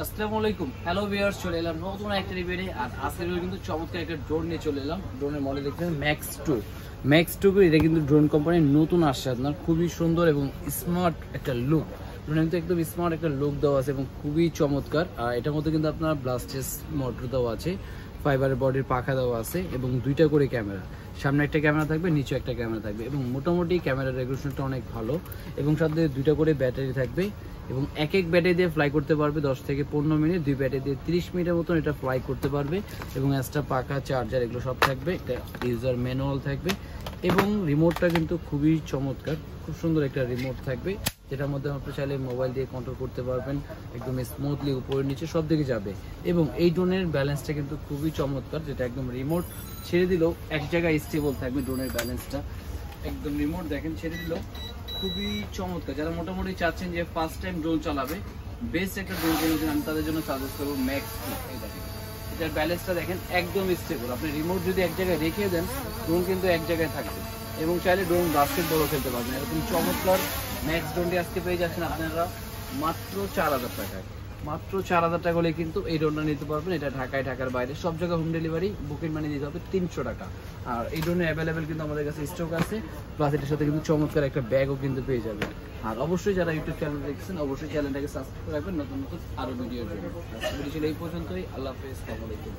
আসসালামু আলাইকুম। Hello viewers, চলে এলাম নতুন একটা রিভিউতে। আর আজকে কিন্তু চমৎকার একটা ড্রোন নিয়ে চলে এলাম। ড্রোনের মডেল দেখছেন ম্যাক্স 2 এটা কিন্তু ড্রোন কোম্পানির নতুন আসছে। আপনার খুবই সুন্দর এবং স্মার্ট একটা লুক। ড্রোনে কিন্তু একদম স্মার্ট একটা লুক দেওয়া আছে এবং খুবই চমৎকার। আর এটার মধ্যে কিন্তু আপনার ব্লাস্টেস মোটর দেওয়া আছে, ফাইবারের বডির পাখা দেওয়া আছে এবং দুইটা করে ক্যামেরা, সামনে একটা ক্যামেরা থাকবে, নিচে একটা ক্যামেরা থাকবে এবং মোটামুটি ক্যামেরার রেজোলিউশনটা অনেক ভালো এবং সাথে দুইটা করে ব্যাটারি থাকবে এবং এক ব্যাটারি দিয়ে ফ্লাই করতে পারবে 10 থেকে 15 মিনিট, দুই ব্যাটারি দিয়ে 30 মিনিটের মতন এটা ফ্লাই করতে পারবে এবং এক্সট্রা পাখা, চার্জার এগুলো সব থাকবে। একটা ইউজার ম্যানুয়াল থাকবে এবং রিমোটটা কিন্তু খুবই চমৎকার, খুব সুন্দর একটা রিমোট থাকবে যেটার মধ্যে আপনি চাইলে মোবাইল দিয়ে কন্ট্রোল করতে পারবেন, একদম স্মুথলি উপরে নিচে সব দিকে যাবে। এবং এই ড্রোনের ব্যালেন্সটা কিন্তু খুবই চমৎকার, যেটা একদম রিমোট ছেড়ে দিলেও এক জায়গায় স্টেবল থাকবে। ড্রোনের ব্যালেন্সটা একদম রিমোট দেখেন ছেড়ে দিলেও খুবই চমৎকার। যারা মোটামুটি চাচ্ছেন যে ফার্স্ট টাইম ড্রোন চালাবে, বেস্ট একটা ড্রোন কিনবেন, আমি তাদের জন্য সাজেস্ট করবো ম্যাক্স 2। এটার ব্যালেন্সটা দেখেন একদম স্টেবল। আপনি রিমোট যদি এক জায়গায় রেখে দেন, ড্রোন কিন্তু এক জায়গায় থাকবে এবং চাইলে ড্রোন বাস্কেটবলও খেলতে পারবেন। এরকম চমৎকার ম্যাক্স ড্রোনটি আজকে পেয়ে যাচ্ছেন আপনারা মাত্র 4000 টাকায়। মাত্র 4000 টাকা হলে কিন্তু এই ড্রোনটা নিতে পারবেন। এটা ঢাকায়, ঢাকার বাইরে সব জায়গায় হোম ডেলিভারি, বুকিং মানি দিতে হবে 300 টাকা। আর এই ড্রোনের অ্যাভেলেবেল কিন্তু আমাদের কাছে স্টক আছে, প্লাস এটার সাথে কিন্তু চমৎকার একটা ব্যাগও কিন্তু পেয়ে যাবেন। আর অবশ্যই যারা ইউটিউব চ্যানেল দেখছেন, অবশ্যই চ্যানেলটাকে সাবস্ক্রাইব রাখবেন নতুন নতুন আরও ভিডিওর জন্য। ভিডিও ছিল এই পর্যন্তই। আল্লাহ হাফেজ, আসসালামু আলাইকুম।